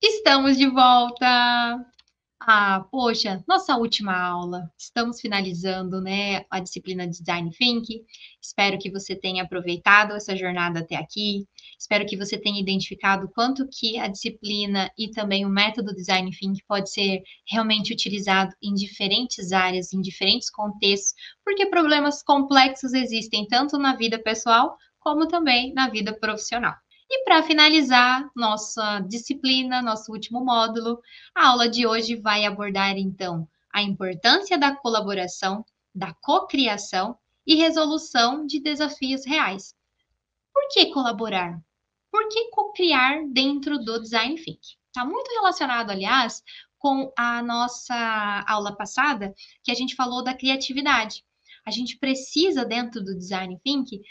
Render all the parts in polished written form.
Estamos de volta! Ah, poxa, nossa última aula. Estamos finalizando, né, a disciplina de Design Thinking. Espero que você tenha aproveitado essa jornada até aqui. Espero que você tenha identificado quanto que a disciplina e também o método Design Thinking pode ser realmente utilizado em diferentes áreas, em diferentes contextos, porque problemas complexos existem tanto na vida pessoal como também na vida profissional. E para finalizar nossa disciplina, nosso último módulo, a aula de hoje vai abordar, então, a importância da colaboração, da cocriação e resolução de desafios reais. Por que colaborar? Por que cocriar dentro do Design Thinking? Está muito relacionado, aliás, com a nossa aula passada, que a gente falou da criatividade. A gente precisa, dentro do Design Thinking,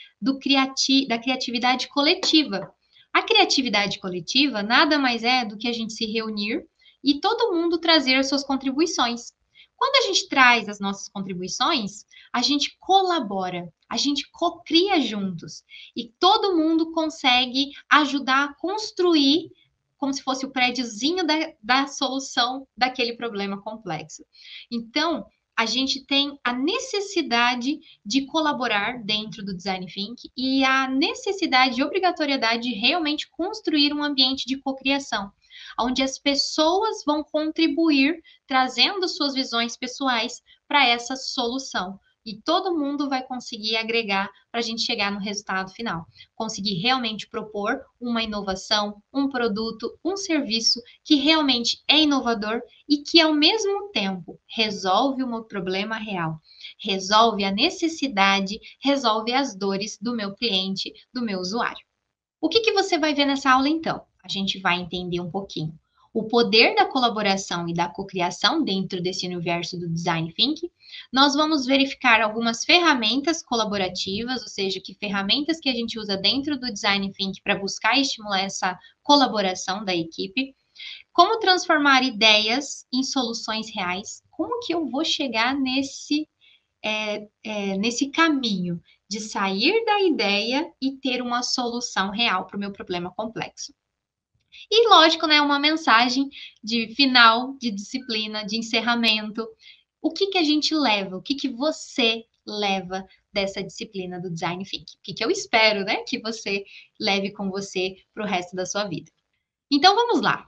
da criatividade coletiva. A criatividade coletiva nada mais é do que a gente se reunir e todo mundo trazer as suas contribuições. Quando a gente traz as nossas contribuições, a gente colabora, a gente cocria juntos e todo mundo consegue ajudar a construir como se fosse o prédiozinho da solução daquele problema complexo. Então, a gente tem a necessidade de colaborar dentro do Design Thinking e a necessidade e obrigatoriedade de realmente construir um ambiente de cocriação, onde as pessoas vão contribuir trazendo suas visões pessoais para essa solução. E todo mundo vai conseguir agregar para a gente chegar no resultado final. Conseguir realmente propor uma inovação, um produto, um serviço que realmente é inovador e que, ao mesmo tempo, resolve um problema real, resolve a necessidade, resolve as dores do meu cliente, do meu usuário. O que que você vai ver nessa aula, então? A gente vai entender um pouquinho o poder da colaboração e da cocriação dentro desse universo do Design Thinking. Nós vamos verificar algumas ferramentas colaborativas, ou seja, que ferramentas que a gente usa dentro do Design Thinking para buscar e estimular essa colaboração da equipe. Como transformar ideias em soluções reais. Como que eu vou chegar nesse caminho de sair da ideia e ter uma solução real para o meu problema complexo. E lógico, né, uma mensagem de final de disciplina, de encerramento. O que que a gente leva? O que que você leva dessa disciplina do Design Thinking? O que que eu espero, né, que você leve com você para o resto da sua vida. Então vamos lá.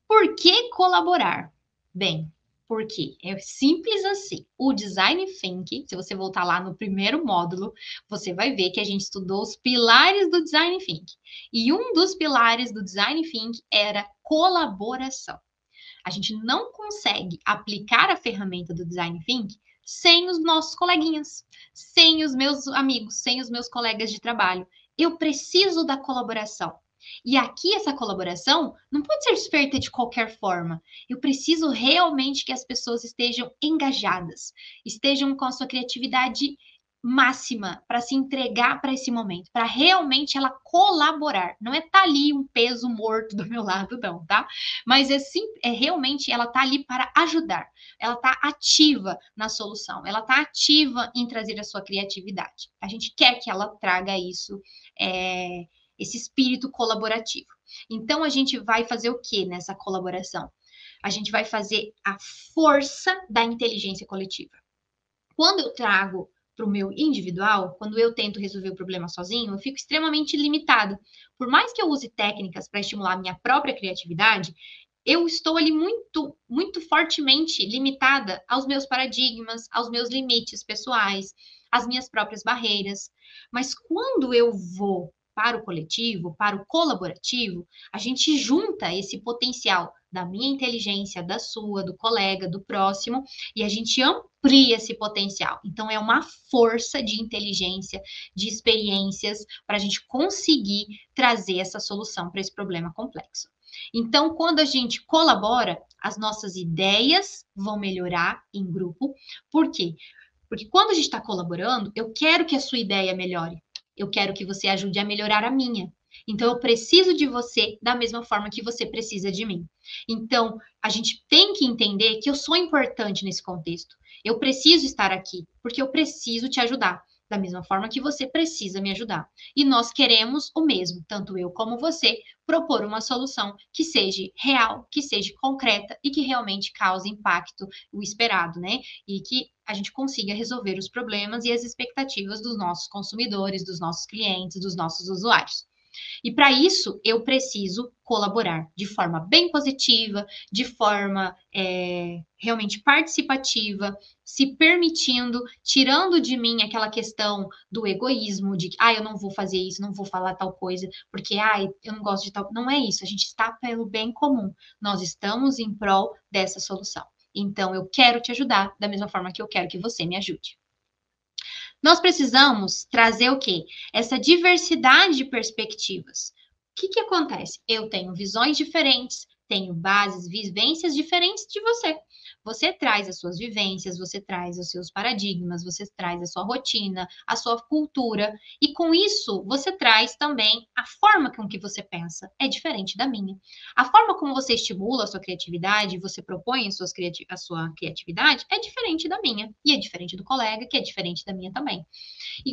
Por que colaborar? Bem, porque é simples assim. O Design Thinking, se você voltar lá no primeiro módulo, você vai ver que a gente estudou os pilares do Design Thinking. E um dos pilares do Design Thinking era colaboração. A gente não consegue aplicar a ferramenta do Design Thinking sem os nossos coleguinhas, sem os meus amigos, sem os meus colegas de trabalho. Eu preciso da colaboração. E aqui essa colaboração não pode ser feita de qualquer forma. Eu preciso realmente que as pessoas estejam engajadas, estejam com a sua criatividade máxima para se entregar para esse momento, para realmente ela colaborar. Não é estar ali um peso morto do meu lado, não, tá? Mas é realmente ela tá ali para ajudar. Ela tá ativa na solução. Ela tá ativa em trazer a sua criatividade. A gente quer que ela traga isso. Esse espírito colaborativo. Então, a gente vai fazer o que nessa colaboração? A gente vai fazer a força da inteligência coletiva. Quando eu trago para o meu individual, quando eu tento resolver o problema sozinho, eu fico extremamente limitada. Por mais que eu use técnicas para estimular a minha própria criatividade, eu estou ali muito fortemente limitada aos meus paradigmas, aos meus limites pessoais, às minhas próprias barreiras. Mas quando eu vou para o coletivo, para o colaborativo, a gente junta esse potencial da minha inteligência, da sua, do colega, do próximo, e a gente amplia esse potencial. Então, é uma força de inteligência, de experiências, para a gente conseguir trazer essa solução para esse problema complexo. Então, quando a gente colabora, as nossas ideias vão melhorar em grupo. Por quê? Porque quando a gente está colaborando, eu quero que a sua ideia melhore. Eu quero que você ajude a melhorar a minha. Então, eu preciso de você da mesma forma que você precisa de mim. Então, a gente tem que entender que eu sou importante nesse contexto. Eu preciso estar aqui, porque eu preciso te ajudar. da mesma forma que você precisa me ajudar. E nós queremos o mesmo, tanto eu como você, propor uma solução que seja real, que seja concreta e que realmente cause impacto, o esperado, né? E que a gente consiga resolver os problemas e as expectativas dos nossos consumidores, dos nossos clientes, dos nossos usuários. E para isso, eu preciso colaborar de forma bem positiva, de forma realmente participativa, se permitindo, tirando de mim aquela questão do egoísmo, de que, eu não vou fazer isso, não vou falar tal coisa, porque, eu não gosto de tal. Não é isso, a gente está pelo bem comum. Nós estamos em prol dessa solução. Então, eu quero te ajudar da mesma forma que eu quero que você me ajude. Nós precisamos trazer o quê? Essa diversidade de perspectivas. O que acontece? Eu tenho visões diferentes, tenho bases, vivências diferentes de você. Você traz as suas vivências, você traz os seus paradigmas, você traz a sua rotina, a sua cultura, e com isso você traz também a forma com que você pensa. É diferente da minha. A forma como você estimula a sua criatividade, você propõe a sua criatividade, é diferente da minha. E é diferente do colega, que é diferente da minha também.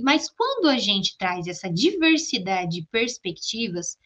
Mas quando a gente traz essa diversidade de perspectivas,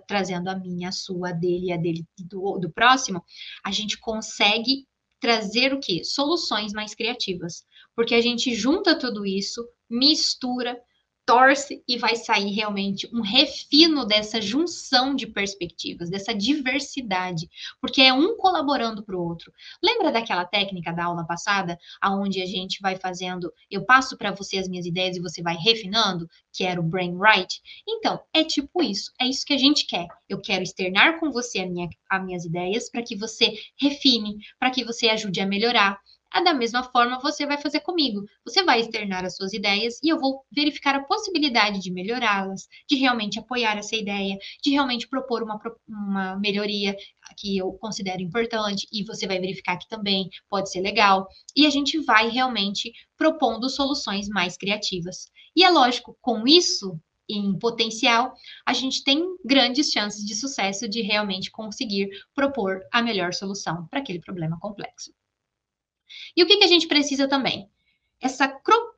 trazendo a minha, a sua, a dele e a dele do próximo, a gente consegue trazer o quê? Soluções mais criativas. Porque a gente junta tudo isso, mistura, torce e vai sair realmente um refino dessa junção de perspectivas, dessa diversidade, porque é um colaborando para o outro. Lembra daquela técnica da aula passada, aonde a gente vai fazendo, eu passo para você as minhas ideias e você vai refinando, que era o brainwright? Então, é tipo isso, é isso que a gente quer. Eu quero externar com você as minhas ideias para que você refine, para que você ajude a melhorar. Da mesma forma, você vai fazer comigo. Você vai externar as suas ideias e eu vou verificar a possibilidade de melhorá-las, de realmente apoiar essa ideia, de realmente propor uma melhoria que eu considero importante e você vai verificar que também pode ser legal. E a gente vai realmente propondo soluções mais criativas. E é lógico, com isso em potencial, a gente tem grandes chances de sucesso de realmente conseguir propor a melhor solução para aquele problema complexo. E o que a gente precisa também? Essa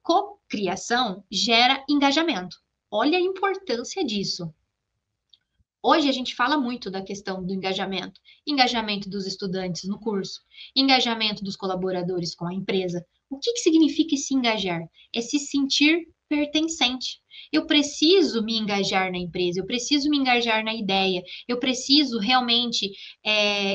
cocriação gera engajamento. Olha a importância disso. Hoje a gente fala muito da questão do engajamento. Engajamento dos estudantes no curso, engajamento dos colaboradores com a empresa. O que significa se engajar? É se sentir pertencente. Eu preciso me engajar na empresa, eu preciso me engajar na ideia, eu preciso realmente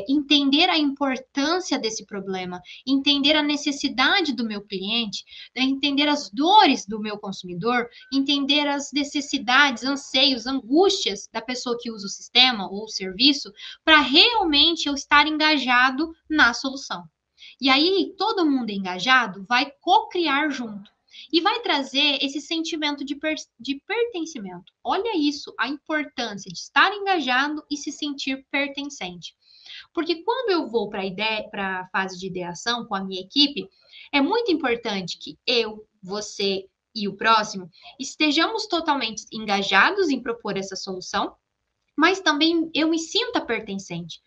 entender a importância desse problema, entender a necessidade do meu cliente, entender as dores do meu consumidor, entender as necessidades, anseios, angústias da pessoa que usa o sistema ou o serviço, para realmente eu estar engajado na solução. E aí, todo mundo engajado vai co-criar junto. E vai trazer esse sentimento de pertencimento. Olha isso, a importância de estar engajado e se sentir pertencente. Porque quando eu vou para a fase de ideação com a minha equipe, é muito importante que eu, você e o próximo estejamos totalmente engajados em propor essa solução, mas também eu me sinta pertencente.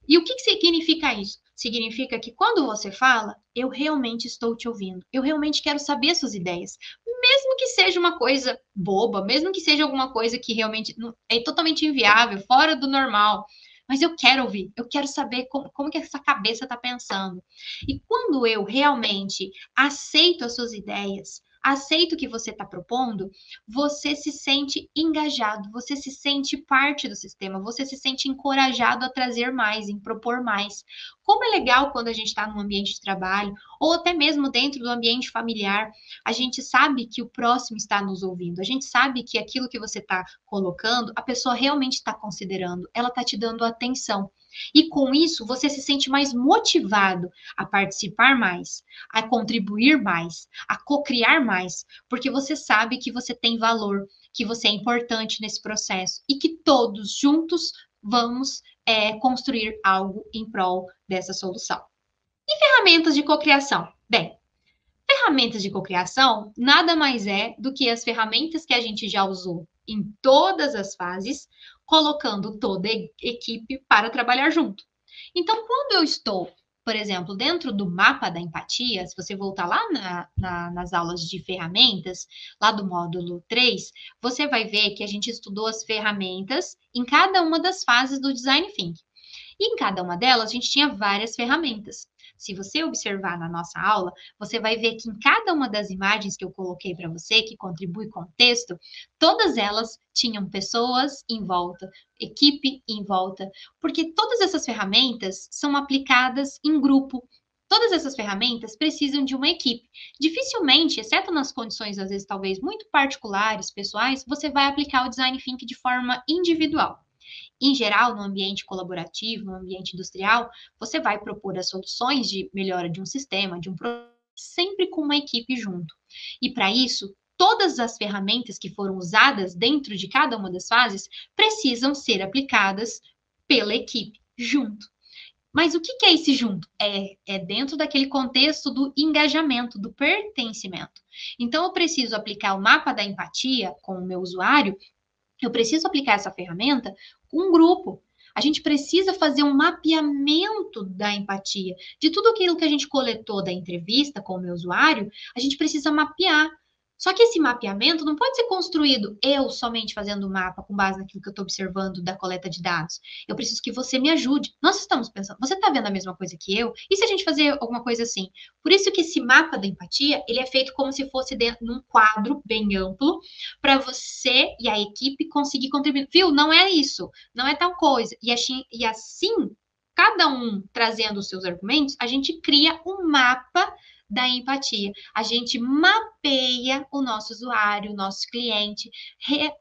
E o que significa isso? Significa que quando você fala, eu realmente estou te ouvindo. Eu realmente quero saber suas ideias. Mesmo que seja uma coisa boba, mesmo que seja alguma coisa que realmente é totalmente inviável, fora do normal. Mas eu quero ouvir, eu quero saber como que essa cabeça está pensando. E quando eu realmente aceito as suas ideias, aceito o que você está propondo, você se sente engajado, você se sente parte do sistema, você se sente encorajado a trazer mais, em propor mais. Como é legal quando a gente está num ambiente de trabalho, ou até mesmo dentro do ambiente familiar, a gente sabe que o próximo está nos ouvindo, a gente sabe que aquilo que você está colocando, a pessoa realmente está considerando, ela está te dando atenção. E com isso, você se sente mais motivado a participar mais, a contribuir mais, a co-criar mais, porque você sabe que você tem valor, que você é importante nesse processo e que todos juntos vamos construir algo em prol dessa solução. E ferramentas de cocriação? Bem, ferramentas de cocriação nada mais é do que as ferramentas que a gente já usou em todas as fases, colocando toda a equipe para trabalhar junto. Então, quando eu estou por exemplo, dentro do mapa da empatia, se você voltar lá nas aulas de ferramentas, lá do módulo 3, você vai ver que a gente estudou as ferramentas em cada uma das fases do Design Thinking. E em cada uma delas, a gente tinha várias ferramentas. Se você observar na nossa aula, você vai ver que em cada uma das imagens que eu coloquei para você, que contribui com o texto, todas elas tinham pessoas em volta, equipe em volta, porque todas essas ferramentas são aplicadas em grupo. Todas essas ferramentas precisam de uma equipe. Dificilmente, exceto nas condições, às vezes, talvez muito particulares, pessoais, você vai aplicar o design thinking de forma individual. Em geral, no ambiente colaborativo, no ambiente industrial, você vai propor as soluções de melhora de um sistema, de um produto, sempre com uma equipe junto. E para isso, todas as ferramentas que foram usadas dentro de cada uma das fases precisam ser aplicadas pela equipe junto. Mas o que é esse junto? É dentro daquele contexto do engajamento, do pertencimento. Então, eu preciso aplicar o mapa da empatia com o meu usuário, eu preciso aplicar essa ferramenta com um grupo. A gente precisa fazer um mapeamento da empatia. De tudo aquilo que a gente coletou da entrevista com o meu usuário, a gente precisa mapear. Só que esse mapeamento não pode ser construído eu somente fazendo o mapa com base naquilo que eu estou observando da coleta de dados. Eu preciso que você me ajude. Nós estamos pensando, você está vendo a mesma coisa que eu? E se a gente fazer alguma coisa assim? Por isso que esse mapa da empatia, ele é feito como se fosse dentro de um quadro bem amplo, para você e a equipe conseguir contribuir. Viu? Não é isso, não é tal coisa. E assim, cada um trazendo os seus argumentos, a gente cria um mapa da empatia. A gente mapeia o nosso usuário, o nosso cliente,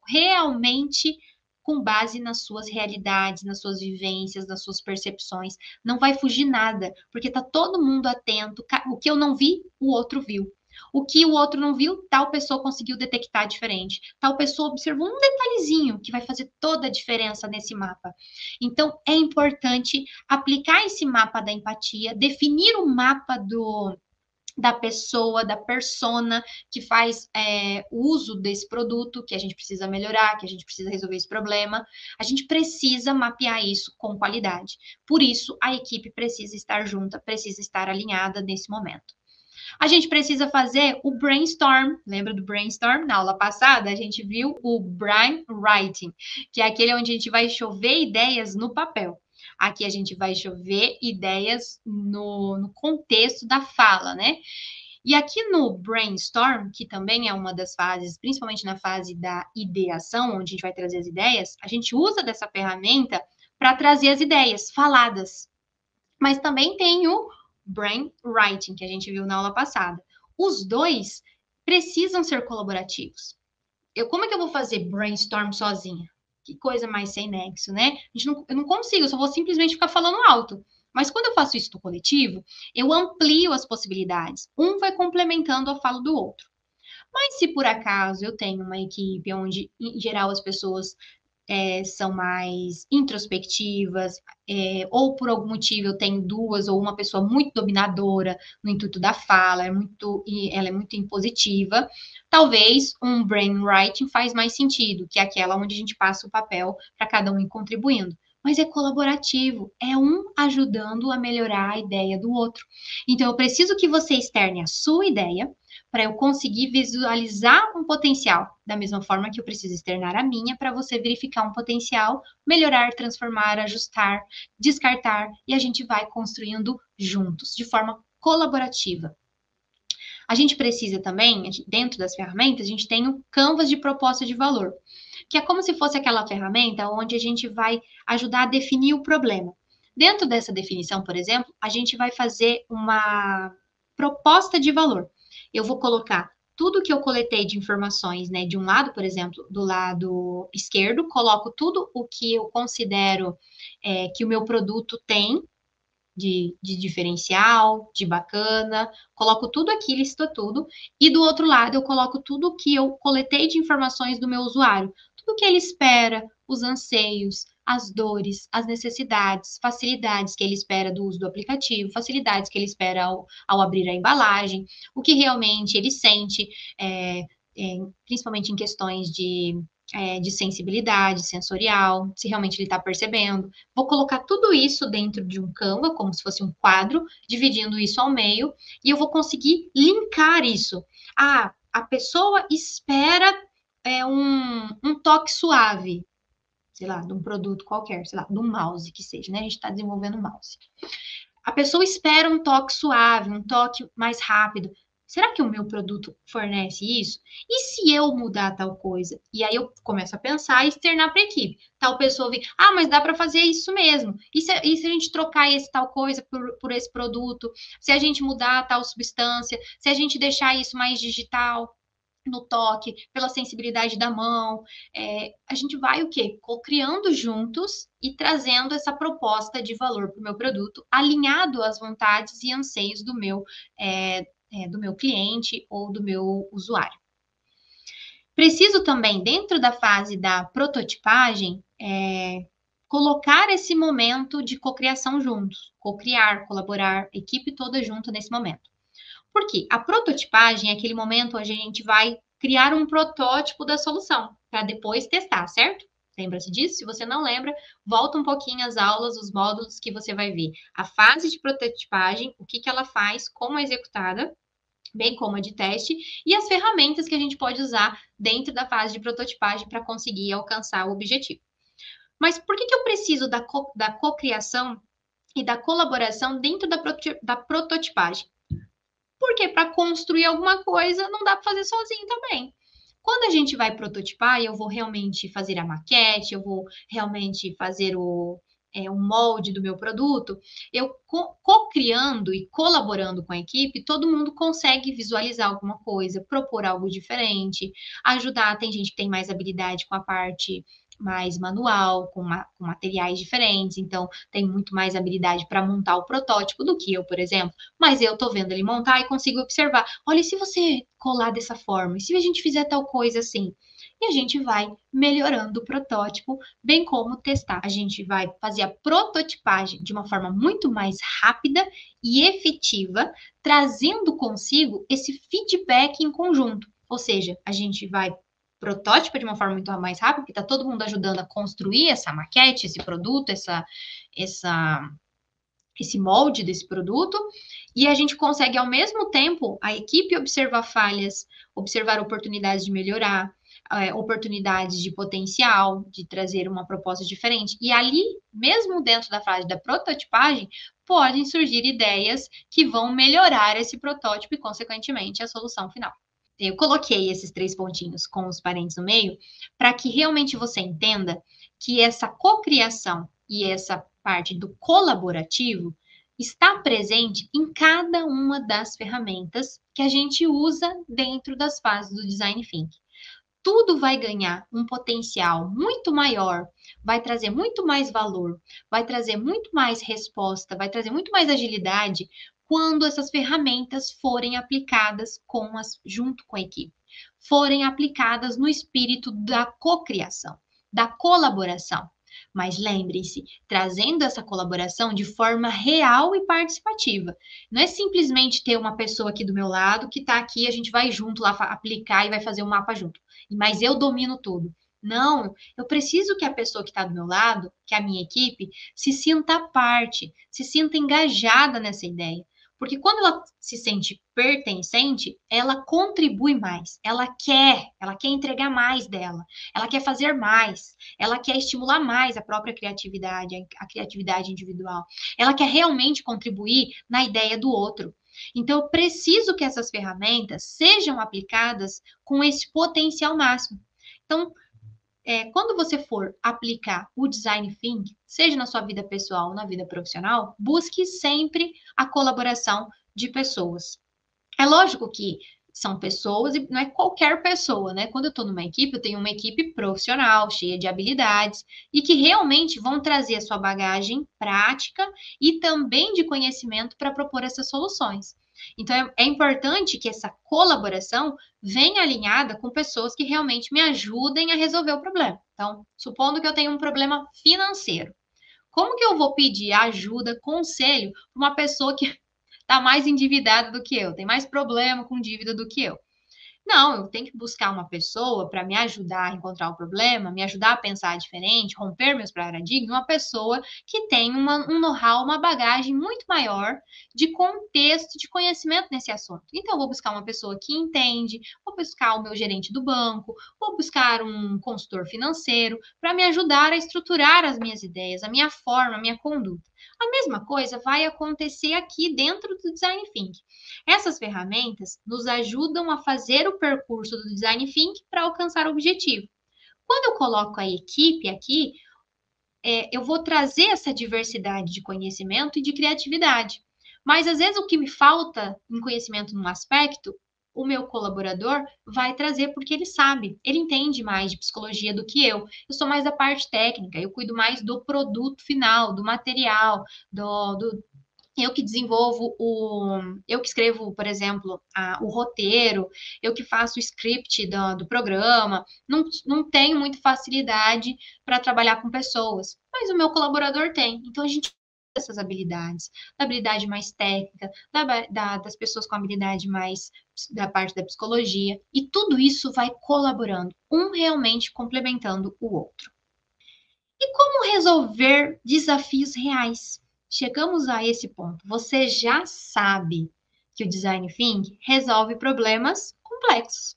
realmente com base nas suas realidades, nas suas vivências, nas suas percepções. Não vai fugir nada, porque está todo mundo atento. O que eu não vi, o outro viu. O que o outro não viu, tal pessoa conseguiu detectar diferente. Tal pessoa observou um detalhezinho que vai fazer toda a diferença nesse mapa. Então, é importante aplicar esse mapa da empatia, definir o mapa da pessoa, da persona que faz uso desse produto, que a gente precisa melhorar, que a gente precisa resolver esse problema. A gente precisa mapear isso com qualidade. Por isso, a equipe precisa estar junta, precisa estar alinhada nesse momento. A gente precisa fazer o brainstorm. Lembra do brainstorm? Na aula passada, a gente viu o brainwriting, que é aquele onde a gente vai chover ideias no papel. Aqui a gente vai chover ideias no contexto da fala, né? E aqui no brainstorm, que também é uma das fases, principalmente na fase da ideação, onde a gente vai trazer as ideias, a gente usa dessa ferramenta para trazer as ideias faladas. Mas também tem o brainwriting, que a gente viu na aula passada. Os dois precisam ser colaborativos. Como é que eu vou fazer brainstorm sozinha? Que coisa mais sem nexo, né? Eu não consigo, eu só vou simplesmente ficar falando alto. Mas quando eu faço isso no coletivo, eu amplio as possibilidades. Um vai complementando a fala do outro. Mas se por acaso eu tenho uma equipe onde, em geral, as pessoas são mais introspectivas, ou por algum motivo eu tenho duas ou uma pessoa muito dominadora no intuito da fala, ela é muito impositiva, talvez um brainwriting faz mais sentido, que é aquela onde a gente passa o papel para cada um ir contribuindo. Mas é colaborativo, é um ajudando a melhorar a ideia do outro. Então, eu preciso que você externe a sua ideia, para eu conseguir visualizar um potencial, da mesma forma que eu preciso externar a minha para você verificar um potencial, melhorar, transformar, ajustar, descartar, e a gente vai construindo juntos, de forma colaborativa. A gente precisa também, dentro das ferramentas, a gente tem o Canvas de proposta de valor, que é como se fosse aquela ferramenta onde a gente vai ajudar a definir o problema. Dentro dessa definição, por exemplo, a gente vai fazer uma proposta de valor. Eu vou colocar tudo que eu coletei de informações, né? De um lado, por exemplo, do lado esquerdo, coloco tudo o que eu considero que o meu produto tem de diferencial, de bacana, coloco tudo aqui, listo tudo, e do outro lado eu coloco tudo que eu coletei de informações do meu usuário, tudo que ele espera, os anseios, as dores, as necessidades, facilidades que ele espera do uso do aplicativo, facilidades que ele espera ao abrir a embalagem, o que realmente ele sente, principalmente em questões de de sensibilidade sensorial, se realmente ele está percebendo. Vou colocar tudo isso dentro de um Canva, como se fosse um quadro, dividindo isso ao meio, e eu vou conseguir linkar isso. Ah, a pessoa espera um toque suave, sei lá, de um produto qualquer, sei lá, de um mouse que seja, né? A gente está desenvolvendo um mouse. A pessoa espera um toque suave, um toque mais rápido. Será que o meu produto fornece isso? E se eu mudar tal coisa? E aí eu começo a pensar e externar para a equipe. Tal pessoa vem, mas dá para fazer isso mesmo. E se a gente trocar esse tal coisa por esse produto? Se a gente mudar tal substância? Se a gente deixar isso mais digital? No toque, pela sensibilidade da mão. A gente vai o quê? Co-criando juntos e trazendo essa proposta de valor para o meu produto, alinhado às vontades e anseios do meu cliente ou do meu usuário. Preciso também, dentro da fase da prototipagem, colocar esse momento de cocriação juntos, cocriar, colaborar, equipe toda junto nesse momento. Por quê? A prototipagem é aquele momento onde a gente vai criar um protótipo da solução para depois testar, certo? Lembra-se disso? Se você não lembra, volta um pouquinho as aulas, os módulos que você vai ver. A fase de prototipagem, o que ela faz, como é executada, bem como a de teste, e as ferramentas que a gente pode usar dentro da fase de prototipagem para conseguir alcançar o objetivo. Mas por que eu preciso da cocriação e da colaboração dentro da prototipagem? Porque para construir alguma coisa não dá para fazer sozinho também. Quando a gente vai prototipar, eu vou realmente fazer a maquete, eu vou realmente fazer um molde do meu produto, eu co-criando e colaborando com a equipe, todo mundo consegue visualizar alguma coisa, propor algo diferente, ajudar. Tem gente que tem mais habilidade com a parte mais manual, com materiais diferentes, então tem muito mais habilidade para montar o protótipo do que eu, por exemplo. Mas eu tô vendo ele montar e consigo observar. Olha, e se você colar dessa forma? E se a gente fizer tal coisa assim? E a gente vai melhorando o protótipo, bem como testar. A gente vai fazer a prototipagem de uma forma muito mais rápida e efetiva, trazendo consigo esse feedback em conjunto. Ou seja, a gente vai protótipo de uma forma muito mais rápida, porque está todo mundo ajudando a construir essa maquete, esse produto, esse molde desse produto, e a gente consegue, ao mesmo tempo, a equipe observar falhas, observar oportunidades de melhorar, oportunidades de potencial, de trazer uma proposta diferente. E ali, mesmo dentro da fase da prototipagem, podem surgir ideias que vão melhorar esse protótipo e, consequentemente, a solução final. Eu coloquei esses 3 pontinhos com os parênteses no meio para que realmente você entenda que essa cocriação e essa parte do colaborativo está presente em cada uma das ferramentas que a gente usa dentro das fases do Design Thinking. Tudo vai ganhar um potencial muito maior, vai trazer muito mais valor, vai trazer muito mais resposta, vai trazer muito mais agilidade quando essas ferramentas forem aplicadas junto com a equipe, forem aplicadas no espírito da cocriação, da colaboração. Mas lembre-se, trazendo essa colaboração de forma real e participativa. Não é simplesmente ter uma pessoa aqui do meu lado que está aqui, a gente vai junto lá aplicar e vai fazer o mapa junto. Mas eu domino tudo. Não, eu preciso que a pessoa que está do meu lado, que é a minha equipe, se sinta parte, se sinta engajada nessa ideia. Porque quando ela se sente pertencente, ela contribui mais, ela quer entregar mais dela, ela quer fazer mais, ela quer estimular mais a própria criatividade, a criatividade individual. Ela quer realmente contribuir na ideia do outro. Então, eu preciso que essas ferramentas sejam aplicadas com esse potencial máximo. Então, quando você for aplicar o Design Thinking, seja na sua vida pessoal ou na vida profissional, busque sempre a colaboração de pessoas. É lógico que são pessoas e não é qualquer pessoa, né? Quando eu estou numa equipe, eu tenho uma equipe profissional, cheia de habilidades e que realmente vão trazer a sua bagagem prática e também de conhecimento para propor essas soluções. Então, é importante que essa colaboração venha alinhada com pessoas que realmente me ajudem a resolver o problema. Então, supondo que eu tenho um problema financeiro, como que eu vou pedir ajuda, conselho para uma pessoa que está mais endividada do que eu, tem mais problema com dívida do que eu? Não, eu tenho que buscar uma pessoa para me ajudar a encontrar o problema, me ajudar a pensar diferente, romper meus paradigmas, uma pessoa que tem um know-how, uma bagagem muito maior de contexto, de conhecimento nesse assunto. Então, eu vou buscar uma pessoa que entende, vou buscar o meu gerente do banco, vou buscar um consultor financeiro para me ajudar a estruturar as minhas ideias, a minha forma, a minha conduta. A mesma coisa vai acontecer aqui dentro do Design Thinking. Essas ferramentas nos ajudam a fazer o percurso do Design Thinking para alcançar o objetivo. Quando eu coloco a equipe aqui, eu vou trazer essa diversidade de conhecimento e de criatividade. Mas às vezes o que me falta em conhecimento num aspecto, o meu colaborador vai trazer porque ele sabe, ele entende mais de psicologia do que eu. Eu sou mais da parte técnica, eu cuido mais do produto final, do material, eu que desenvolvo eu que escrevo, por exemplo, o roteiro, eu que faço o script do programa, não tenho muita facilidade para trabalhar com pessoas, mas o meu colaborador tem. Então a gente essas habilidades, da habilidade mais técnica, das pessoas com habilidade mais da parte da psicologia, e tudo isso vai colaborando, um realmente complementando o outro. E como resolver desafios reais? Chegamos a esse ponto. Você já sabe que o Design Thinking resolve problemas complexos.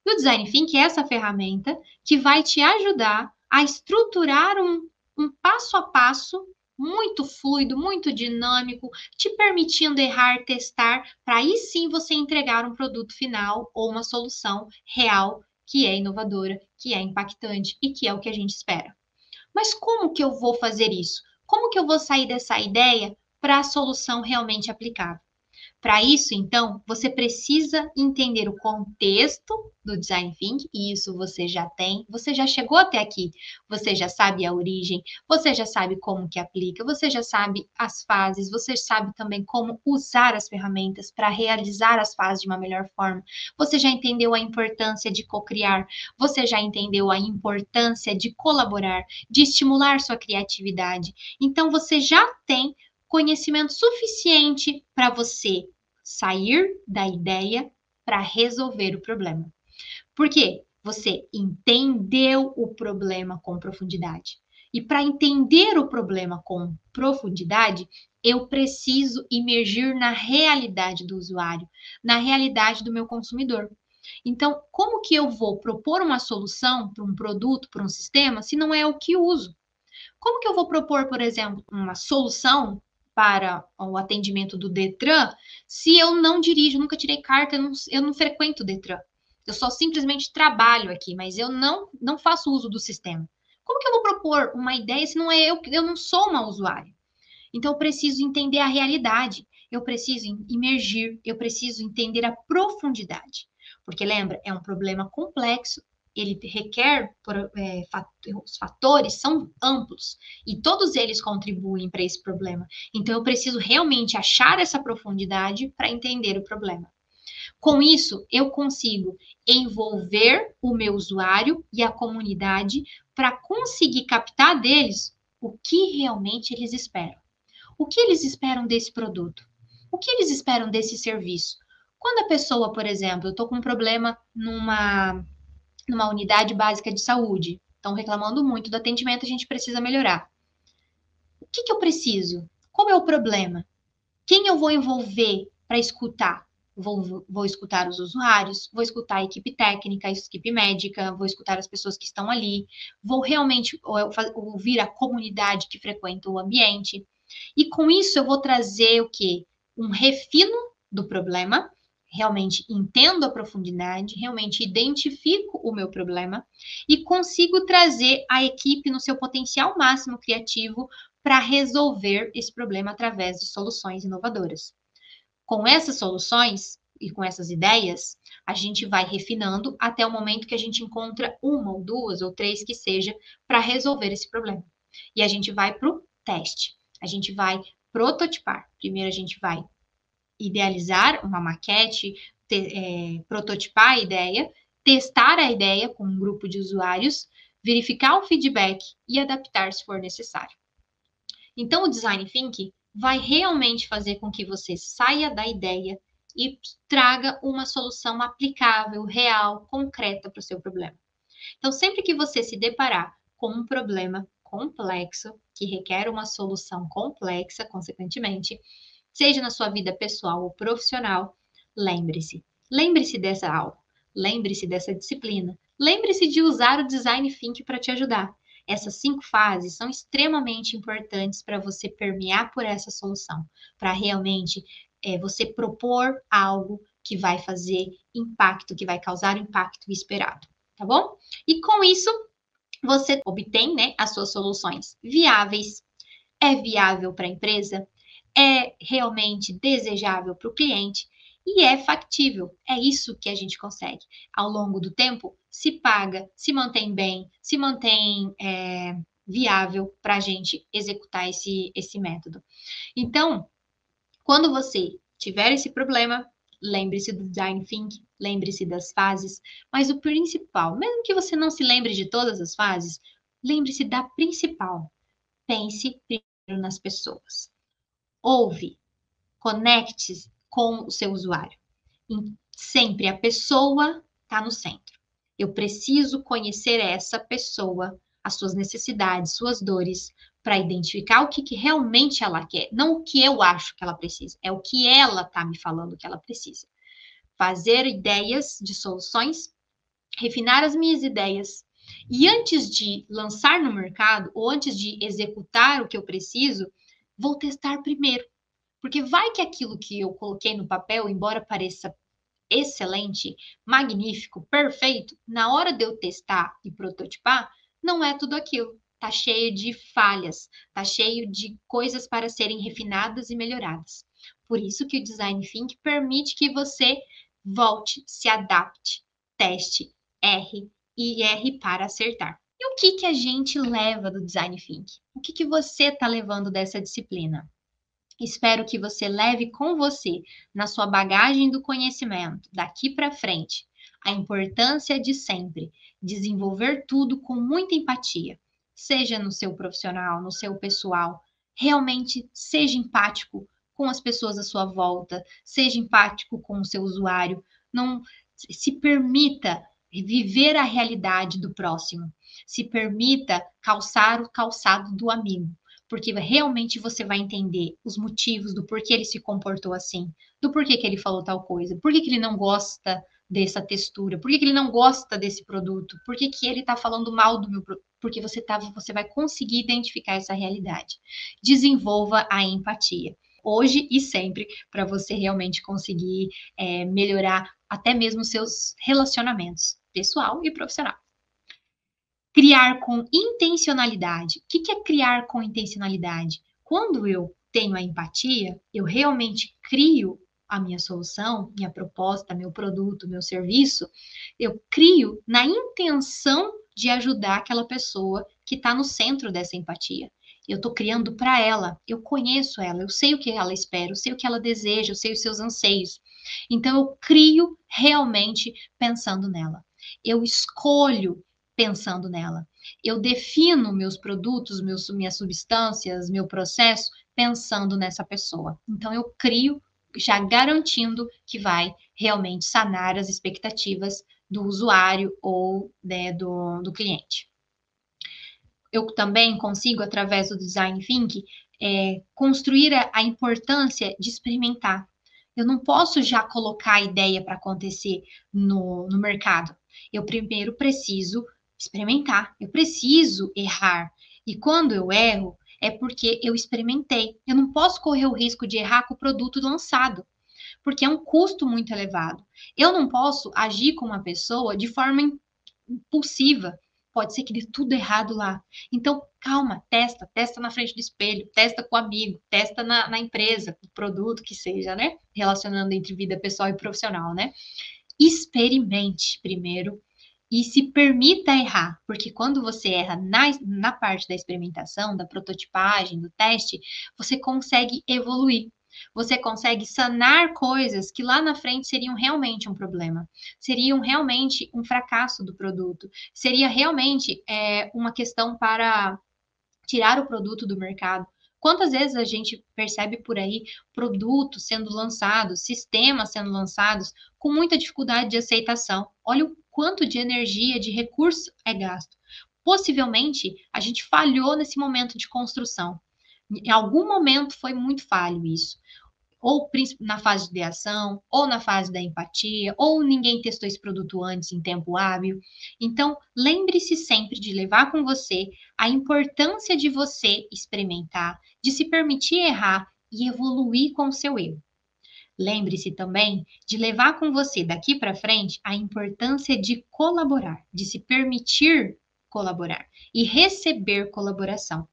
E o Design Thinking é essa ferramenta que vai te ajudar a estruturar um passo a passo muito fluido, muito dinâmico, te permitindo errar, testar, para aí sim você entregar um produto final ou uma solução real que é inovadora, que é impactante e que é o que a gente espera. Mas como que eu vou fazer isso? Como que eu vou sair dessa ideia para a solução realmente aplicável? Para isso, então, você precisa entender o contexto do design thinking, e isso você já tem, você já chegou até aqui, você já sabe a origem, você já sabe como que aplica, você já sabe as fases, você sabe também como usar as ferramentas para realizar as fases de uma melhor forma. Você já entendeu a importância de cocriar, você já entendeu a importância de colaborar, de estimular sua criatividade. Então você já tem conhecimento suficiente para você sair da ideia para resolver o problema. Por quê? Você entendeu o problema com profundidade. E para entender o problema com profundidade, eu preciso imergir na realidade do usuário, na realidade do meu consumidor. Então, como que eu vou propor uma solução para um produto, para um sistema, se não é o que uso? Como que eu vou propor, por exemplo, uma solução para o atendimento do Detran se eu não dirijo, nunca tirei carta, eu não frequento o Detran? Eu só simplesmente trabalho aqui, mas eu não faço uso do sistema. Como que eu vou propor uma ideia se não é eu não sou uma usuária? Então, eu preciso entender a realidade, eu preciso imergir, eu preciso entender a profundidade. Porque lembra, é um problema complexo, ele requer, os fatores são amplos e todos eles contribuem para esse problema. Então, eu preciso realmente achar essa profundidade para entender o problema. Com isso, eu consigo envolver o meu usuário e a comunidade para conseguir captar deles o que realmente eles esperam. O que eles esperam desse produto? O que eles esperam desse serviço? Quando a pessoa, por exemplo, eu estou com um problema numa unidade básica de saúde, estão reclamando muito do atendimento, a gente precisa melhorar. O que eu preciso? Qual é o problema? Quem eu vou envolver para escutar? Vou escutar os usuários, vou escutar a equipe técnica, a equipe médica, vou escutar as pessoas que estão ali, vou realmente ouvir a comunidade que frequenta o ambiente. E com isso eu vou trazer o quê? Um refino do problema, realmente entendo a profundidade, realmente identifico o meu problema e consigo trazer a equipe no seu potencial máximo criativo para resolver esse problema através de soluções inovadoras. Com essas soluções e com essas ideias, a gente vai refinando até o momento que a gente encontra uma ou duas ou três que seja para resolver esse problema. E a gente vai para o teste. A gente vai prototipar. Primeiro a gente vai idealizar uma maquete, prototipar a ideia, testar a ideia com um grupo de usuários, verificar o feedback e adaptar se for necessário. Então, o Design Thinking vai realmente fazer com que você saia da ideia e traga uma solução aplicável, real, concreta para o seu problema. Então, sempre que você se deparar com um problema complexo, que requer uma solução complexa, consequentemente, seja na sua vida pessoal ou profissional, lembre-se. Lembre-se dessa aula, lembre-se dessa disciplina, lembre-se de usar o Design Thinking para te ajudar. Essas 5 fases são extremamente importantes para você permear por essa solução, para realmente você propor algo que vai fazer impacto, que vai causar o impacto esperado, tá bom? E com isso, você obtém, né, as suas soluções viáveis. É viável para a empresa? É realmente desejável para o cliente? E é factível. É isso que a gente consegue. Ao longo do tempo, se paga, se mantém bem, se mantém viável para a gente executar esse método. Então, quando você tiver esse problema, lembre-se do Design Thinking, lembre-se das fases, mas o principal, mesmo que você não se lembre de todas as fases, lembre-se da principal. Pense primeiro nas pessoas. Ouve, conecte-se com o seu usuário. E sempre a pessoa está no centro. Eu preciso conhecer essa pessoa, as suas necessidades, suas dores, para identificar o que realmente ela quer, não o que eu acho que ela precisa, é o que ela está me falando que ela precisa. Fazer ideias de soluções, refinar as minhas ideias. E antes de lançar no mercado, ou antes de executar o que eu preciso, vou testar primeiro. Porque vai que aquilo que eu coloquei no papel, embora pareça excelente, magnífico, perfeito, na hora de eu testar e prototipar, não é tudo aquilo. Tá cheio de falhas, tá cheio de coisas para serem refinadas e melhoradas. Por isso que o Design Thinking permite que você volte, se adapte, teste, erre e erre para acertar. E o que a gente leva do Design Thinking? O que você está levando dessa disciplina? Espero que você leve com você, na sua bagagem do conhecimento, daqui para frente, a importância de sempre desenvolver tudo com muita empatia, seja no seu profissional, no seu pessoal. Realmente seja empático com as pessoas à sua volta, seja empático com o seu usuário. Não se permita viver a realidade do próximo. Se permita calçar o calçado do amigo, porque realmente você vai entender os motivos do porquê ele se comportou assim, do porquê que ele falou tal coisa, por que ele não gosta dessa textura, por que ele não gosta desse produto, por que ele está falando mal do meu produto, porque você vai conseguir identificar essa realidade. Desenvolva a empatia, hoje e sempre, para você realmente conseguir melhorar até mesmo seus relacionamentos, pessoal e profissional. Criar com intencionalidade. O que é criar com intencionalidade? Quando eu tenho a empatia, eu realmente crio a minha solução, minha proposta, meu produto, meu serviço, eu crio na intenção de ajudar aquela pessoa que está no centro dessa empatia. Eu estou criando para ela, eu conheço ela, eu sei o que ela espera, eu sei o que ela deseja, eu sei os seus anseios. Então, eu crio realmente pensando nela. Eu escolho pensando nela. Eu defino meus produtos, minhas substâncias, meu processo pensando nessa pessoa. Então, eu crio já garantindo que vai realmente sanar as expectativas do usuário ou né, do cliente. Eu também consigo, através do Design Thinking, construir a importância de experimentar. Eu não posso já colocar a ideia para acontecer no mercado. Eu primeiro preciso experimentar, eu preciso errar. E quando eu erro, é porque eu experimentei. Eu não posso correr o risco de errar com o produto lançado, porque é um custo muito elevado. Eu não posso agir com uma pessoa de forma impulsiva. Pode ser que dê tudo errado lá. Então, calma, testa na frente do espelho, testa com o amigo, testa na empresa, o produto que seja, né? Relacionando entre vida pessoal e profissional, né? Experimente primeiro e se permita errar, porque quando você erra na parte da experimentação, da prototipagem, do teste, você consegue evoluir. Você consegue sanar coisas que lá na frente seriam realmente um problema, seriam realmente um fracasso do produto, seria realmente uma questão para tirar o produto do mercado, Quantas vezes a gente percebe por aí produtos sendo lançados, sistemas sendo lançados com muita dificuldade de aceitação? Olha o quanto de energia, de recurso é gasto. Possivelmente, a gente falhou nesse momento de construção. Em algum momento foi muito falho isso, ou na fase de ideação, ou na fase da empatia, ou ninguém testou esse produto antes em tempo hábil. Então, lembre-se sempre de levar com você a importância de você experimentar, de se permitir errar e evoluir com o seu erro. Lembre-se também de levar com você daqui para frente a importância de colaborar, de se permitir colaborar e receber colaboração.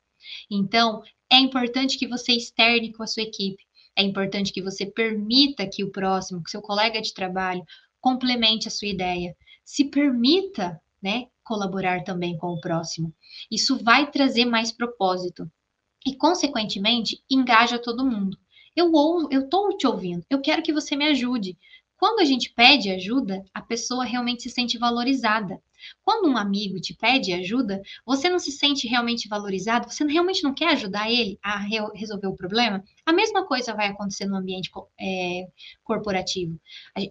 Então, é importante que você externe com a sua equipe. É importante que você permita que o próximo, que seu colega de trabalho, complemente a sua ideia. Se permita, né, colaborar também com o próximo. Isso vai trazer mais propósito e, consequentemente, engaja todo mundo. Eu estou te ouvindo, eu quero que você me ajude. Quando a gente pede ajuda, a pessoa realmente se sente valorizada. Quando um amigo te pede ajuda, você não se sente realmente valorizado, você realmente não quer ajudar ele a resolver o problema? A mesma coisa vai acontecer no ambiente corporativo.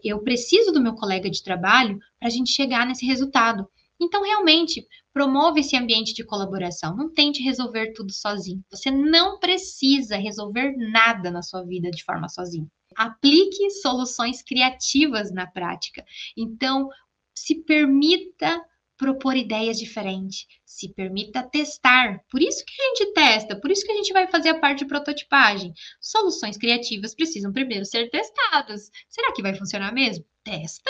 Eu preciso do meu colega de trabalho para a gente chegar nesse resultado. Então, realmente, promove esse ambiente de colaboração. Não tente resolver tudo sozinho. Você não precisa resolver nada na sua vida de forma sozinho. Aplique soluções criativas na prática. Então, se permita propor ideias diferentes, se permita testar. Por isso que a gente testa, por isso que a gente vai fazer a parte de prototipagem. Soluções criativas precisam primeiro ser testadas. Será que vai funcionar mesmo? Testa.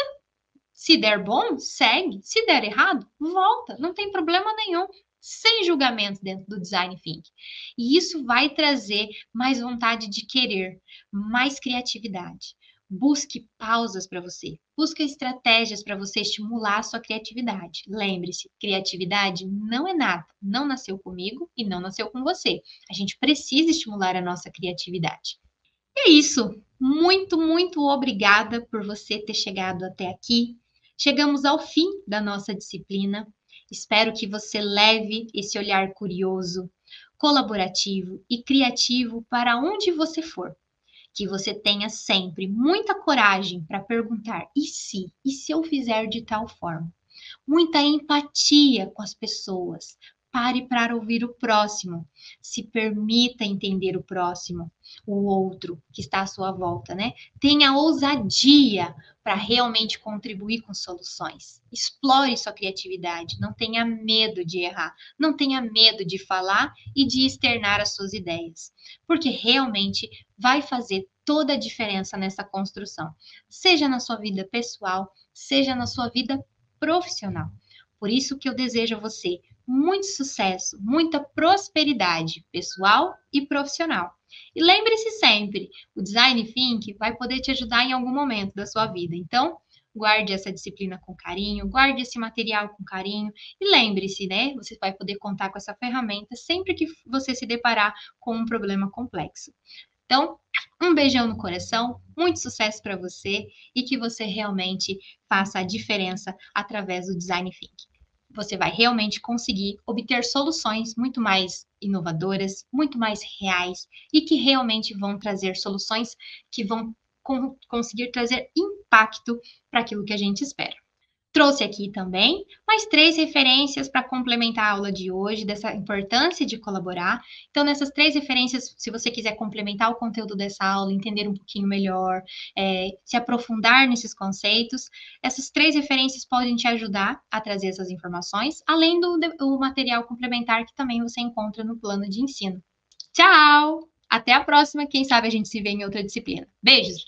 Se der bom, segue. Se der errado, volta. Não tem problema nenhum. Sem julgamento dentro do design thinking. E isso vai trazer mais vontade de querer, mais criatividade. Busque pausas para você. Busque estratégias para você estimular a sua criatividade. Lembre-se, criatividade não é nada. Não nasceu comigo e não nasceu com você. A gente precisa estimular a nossa criatividade. E é isso. Muito, muito obrigada por você ter chegado até aqui. Chegamos ao fim da nossa disciplina. Espero que você leve esse olhar curioso, colaborativo e criativo para onde você for. Que você tenha sempre muita coragem para perguntar: e se? E se eu fizer de tal forma? Muita empatia com as pessoas. Pare para ouvir o próximo. Se permita entender o próximo, o outro que está à sua volta, né? Tenha ousadia para realmente contribuir com soluções. Explore sua criatividade. Não tenha medo de errar. Não tenha medo de falar e de externar as suas ideias. Porque realmente vai fazer toda a diferença nessa construção. Seja na sua vida pessoal, seja na sua vida profissional. Por isso que eu desejo a você muito sucesso, muita prosperidade pessoal e profissional. E lembre-se sempre, o Design Think vai poder te ajudar em algum momento da sua vida. Então, guarde essa disciplina com carinho, guarde esse material com carinho e lembre-se, né? Você vai poder contar com essa ferramenta sempre que você se deparar com um problema complexo. Então, um beijão no coração, muito sucesso para você e que você realmente faça a diferença através do Design Thinking. Você vai realmente conseguir obter soluções muito mais inovadoras, muito mais reais e que realmente vão trazer soluções que vão conseguir trazer impacto para aquilo que a gente espera. Trouxe aqui também mais 3 referências para complementar a aula de hoje, dessa importância de colaborar. Então, nessas 3 referências, se você quiser complementar o conteúdo dessa aula, entender um pouquinho melhor, se aprofundar nesses conceitos, essas 3 referências podem te ajudar a trazer essas informações, além do material complementar que também você encontra no plano de ensino. Tchau! Até a próxima, quem sabe a gente se vê em outra disciplina. Beijos!